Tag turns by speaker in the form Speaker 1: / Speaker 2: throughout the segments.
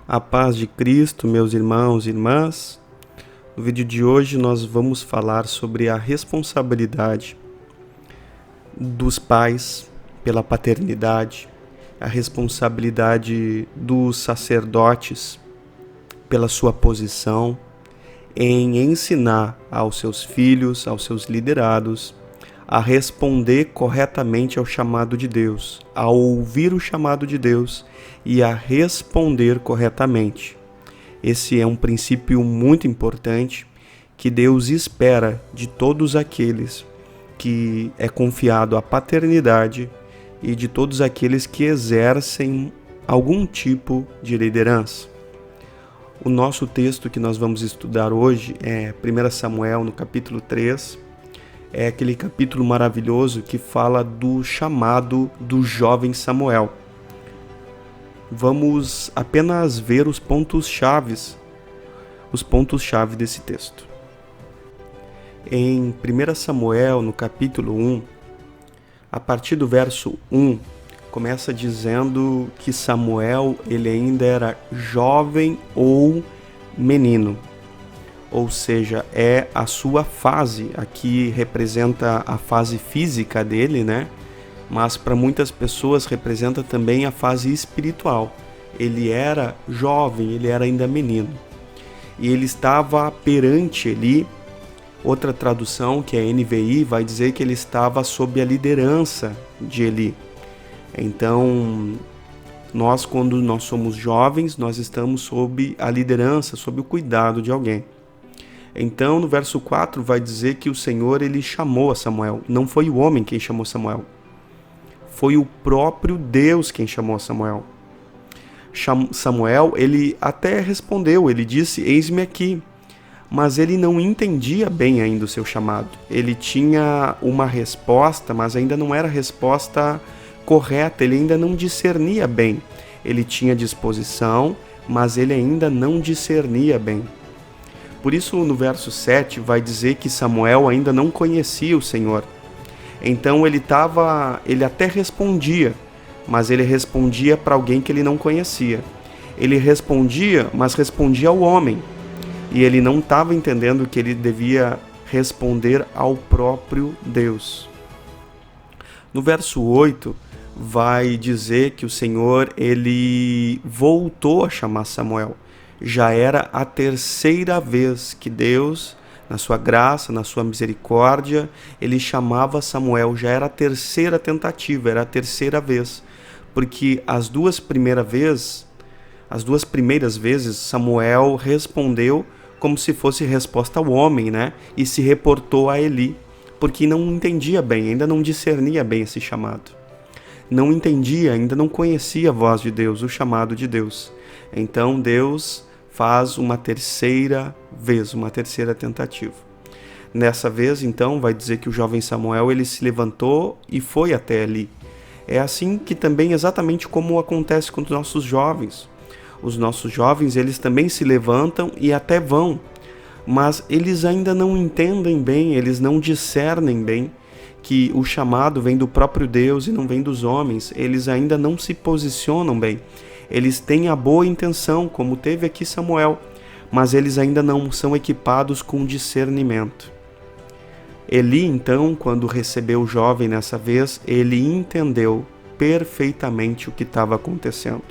Speaker 1: A paz de Cristo, meus irmãos e irmãs. No vídeo de hoje nós vamos falar sobre a responsabilidade dos pais pela paternidade, a responsabilidade dos sacerdotes pela sua posição em ensinar aos seus filhos, aos seus liderados, a responder corretamente ao chamado de Deus, a ouvir o chamado de Deus e a responder corretamente. Esse é um princípio muito importante que Deus espera de todos aqueles que é confiado a paternidade e de todos aqueles que exercem algum tipo de liderança. O nosso texto que nós vamos estudar hoje é 1 Samuel, no capítulo 3, é aquele capítulo maravilhoso que fala do chamado do jovem Samuel. Vamos apenas ver os pontos-chave desse texto. Em 1 Samuel, no capítulo 1, a partir do verso 1, começa dizendo que Samuel ele ainda era jovem ou menino. Ou seja, é a sua fase, aqui representa a fase física dele, né? Mas para muitas pessoas representa também a fase espiritual. Ele era jovem, ele era ainda menino. E ele estava perante Eli. Outra tradução, que é a NVI, vai dizer que ele estava sob a liderança de Eli. Então, quando nós somos jovens, nós estamos sob a liderança, sob o cuidado de alguém. Então, no verso 4, vai dizer que o Senhor ele chamou a Samuel. Não foi o homem quem chamou Samuel. Foi o próprio Deus quem chamou Samuel. Samuel, ele até respondeu, ele disse, eis-me aqui. Mas ele não entendia bem ainda o seu chamado. Ele tinha uma resposta, mas ainda não era a resposta correta. Ele ainda não discernia bem. Ele tinha disposição, mas ele ainda não discernia bem. Por isso, no verso 7, vai dizer que Samuel ainda não conhecia o Senhor. Então, ele até respondia, mas ele respondia para alguém que ele não conhecia. Ele respondia, mas respondia ao homem. E ele não estava entendendo que ele devia responder ao próprio Deus. No verso 8, vai dizer que o Senhor ele voltou a chamar Samuel. Já era a terceira vez que Deus, na sua graça, na sua misericórdia, ele chamava Samuel. Já era a terceira tentativa, era a terceira vez. Porque as duas primeiras vezes, Samuel respondeu como se fosse resposta ao homem, né? E se reportou a Eli, porque não entendia bem, ainda não discernia bem esse chamado. Não entendia, ainda não conhecia a voz de Deus, o chamado de Deus. Então Deus faz uma terceira vez, uma terceira tentativa. Nessa vez, então, vai dizer que o jovem Samuel ele se levantou e foi até Eli. É assim que também exatamente como acontece com os nossos jovens. Os nossos jovens, eles também se levantam e até vão, mas eles ainda não entendem bem, eles não discernem bem que o chamado vem do próprio Deus e não vem dos homens. Eles ainda não se posicionam bem. Eles têm a boa intenção, como teve aqui Samuel, mas eles ainda não são equipados com discernimento. Eli, então, quando recebeu o jovem nessa vez, ele entendeu perfeitamente o que estava acontecendo.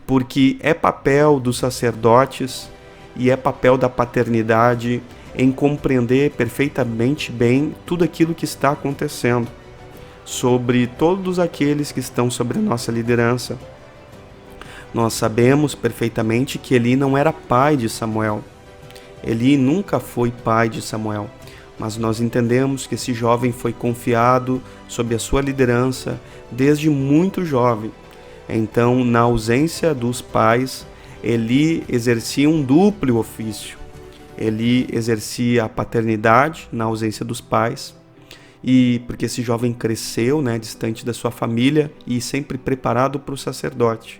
Speaker 1: Porque é papel dos sacerdotes e é papel da paternidade em compreender perfeitamente bem tudo aquilo que está acontecendo sobre todos aqueles que estão sobre a nossa liderança. Nós sabemos perfeitamente que Eli não era pai de Samuel. Eli nunca foi pai de Samuel, mas nós entendemos que esse jovem foi confiado sob a sua liderança desde muito jovem. Então, na ausência dos pais, Eli exercia um duplo ofício. Ele exercia a paternidade na ausência dos pais, e porque esse jovem cresceu, né, distante da sua família e sempre preparado para o sacerdócio.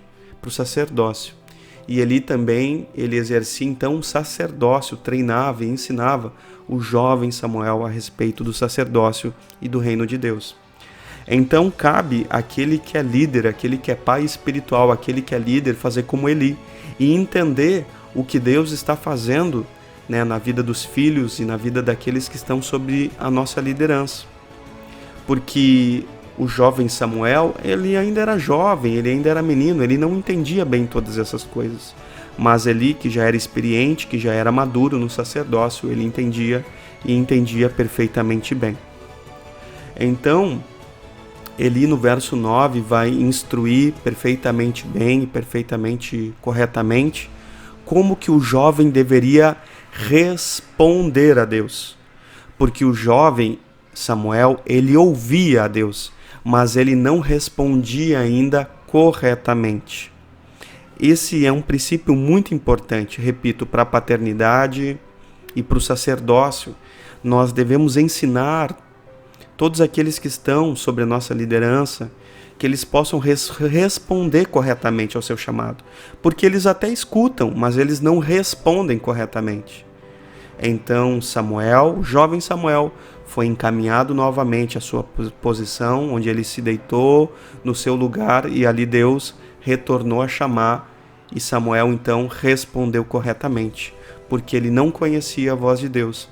Speaker 1: E Eli também, ele exercia então o sacerdócio, treinava e ensinava o jovem Samuel a respeito do sacerdócio e do reino de Deus. Então cabe àquele que é líder, aquele que é pai espiritual, aquele que é líder, fazer como Eli e entender o que Deus está fazendo, né, na vida dos filhos e na vida daqueles que estão sob a nossa liderança. Porque o jovem Samuel, ele ainda era jovem, ele ainda era menino, ele não entendia bem todas essas coisas. Mas Eli, que já era experiente, que já era maduro no sacerdócio, ele entendia e entendia perfeitamente bem. Então, Eli no verso 9 vai instruir perfeitamente bem, perfeitamente corretamente, como que o jovem deveria responder a Deus. Porque o jovem Samuel, ele ouvia a Deus, mas ele não respondia ainda corretamente. Esse é um princípio muito importante, repito, para a paternidade e para o sacerdócio. Nós devemos ensinar todos aqueles que estão sob a nossa liderança, que eles possam responder corretamente ao seu chamado. Porque eles até escutam, mas eles não respondem corretamente. Então Samuel, o jovem Samuel, foi encaminhado novamente à sua posição, onde ele se deitou no seu lugar e ali Deus retornou a chamar e Samuel então respondeu corretamente, porque ele não conhecia a voz de Deus.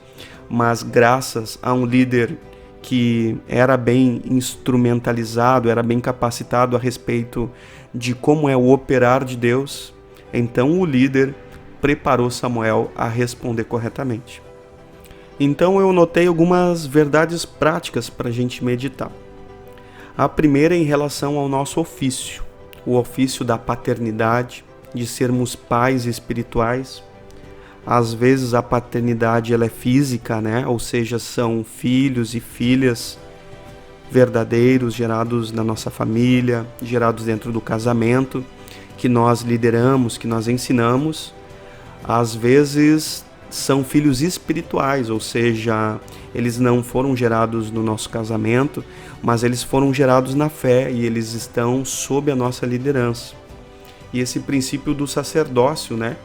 Speaker 1: Mas graças a um líder que era bem instrumentalizado, era bem capacitado a respeito de como é o operar de Deus, então o líder preparou Samuel a responder corretamente. Então eu notei algumas verdades práticas para a gente meditar. A primeira é em relação ao nosso ofício, o ofício da paternidade, de sermos pais espirituais. Às vezes a paternidade ela é física, né? Ou seja, são filhos e filhas verdadeiros, gerados na nossa família, gerados dentro do casamento, que nós lideramos, que nós ensinamos. Às vezes são filhos espirituais, ou seja, eles não foram gerados no nosso casamento, mas eles foram gerados na fé e eles estão sob a nossa liderança. E esse princípio do sacerdócio, né,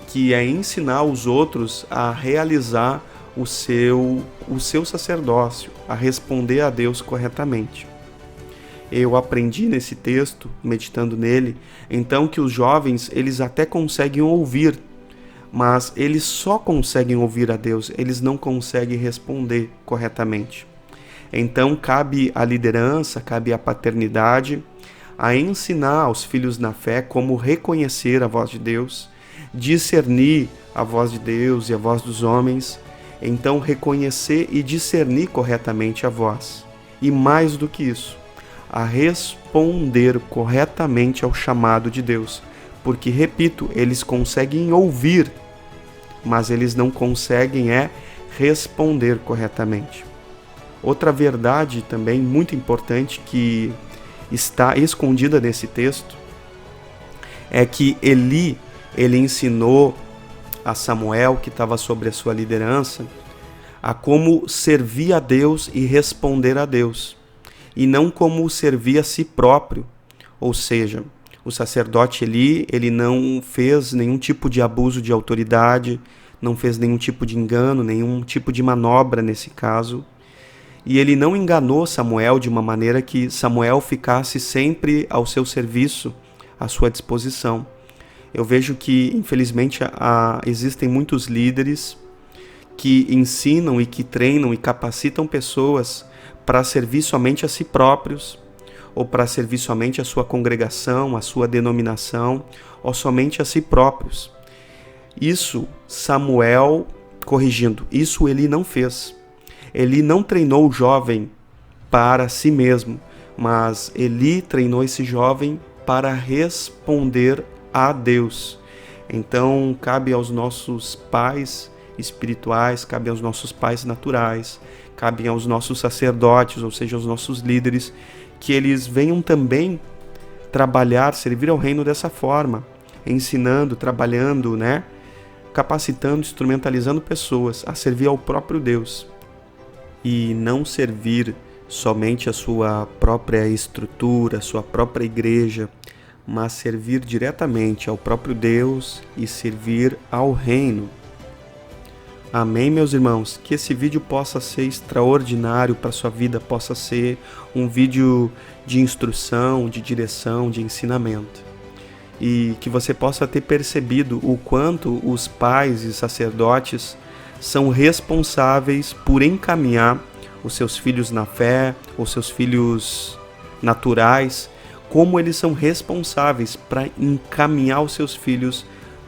Speaker 1: que é ensinar os outros a realizar o seu sacerdócio, a responder a Deus corretamente. Eu aprendi nesse texto, meditando nele, então que os jovens, eles até conseguem ouvir, mas eles só conseguem ouvir a Deus, eles não conseguem responder corretamente. Então cabe à liderança, cabe à paternidade, a ensinar aos filhos na fé como reconhecer a voz de Deus, discernir a voz de Deus e a voz dos homens, então reconhecer e discernir corretamente a voz. E mais do que isso, a responder corretamente ao chamado de Deus. Porque, repito, eles conseguem ouvir, mas eles não conseguem responder corretamente. Outra verdade também muito importante que está escondida nesse texto é que ele ensinou a Samuel, que estava sobre a sua liderança, a como servir a Deus e responder a Deus, e não como servir a si próprio. Ou seja, o sacerdote Eli, ele não fez nenhum tipo de abuso de autoridade, não fez nenhum tipo de engano, nenhum tipo de manobra nesse caso. E ele não enganou Samuel de uma maneira que Samuel ficasse sempre ao seu serviço, à sua disposição. Eu vejo que, infelizmente, existem muitos líderes que ensinam e que treinam e capacitam pessoas para servir somente a si próprios, ou para servir somente a sua congregação, a sua denominação, ou somente a si próprios. Isso Samuel, corrigindo, isso Eli não fez. Eli não treinou o jovem para si mesmo, mas Eli treinou esse jovem para responder a Deus. Então, cabe aos nossos pais espirituais, cabe aos nossos pais naturais, cabe aos nossos sacerdotes, ou seja, aos nossos líderes, que eles venham também trabalhar, servir ao reino dessa forma, ensinando, trabalhando, né? Capacitando, instrumentalizando pessoas a servir ao próprio Deus e não servir somente a sua própria estrutura, a sua própria igreja, mas servir diretamente ao próprio Deus e servir ao reino. Amém, meus irmãos? Que esse vídeo possa ser extraordinário para a sua vida, possa ser um vídeo de instrução, de direção, de ensinamento. E que você possa ter percebido o quanto os pais e sacerdotes são responsáveis por encaminhar os seus filhos na fé, os seus filhos naturais, como eles são responsáveis para encaminhar os seus filhos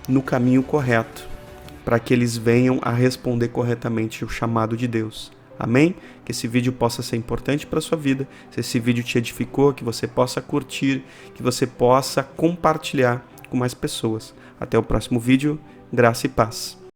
Speaker 1: no caminho correto, para que eles venham a responder corretamente o chamado de Deus. Amém? Que esse vídeo possa ser importante para a sua vida. Se esse vídeo te edificou, que você possa curtir, que você possa compartilhar com mais pessoas. Até o próximo vídeo. Graça e paz.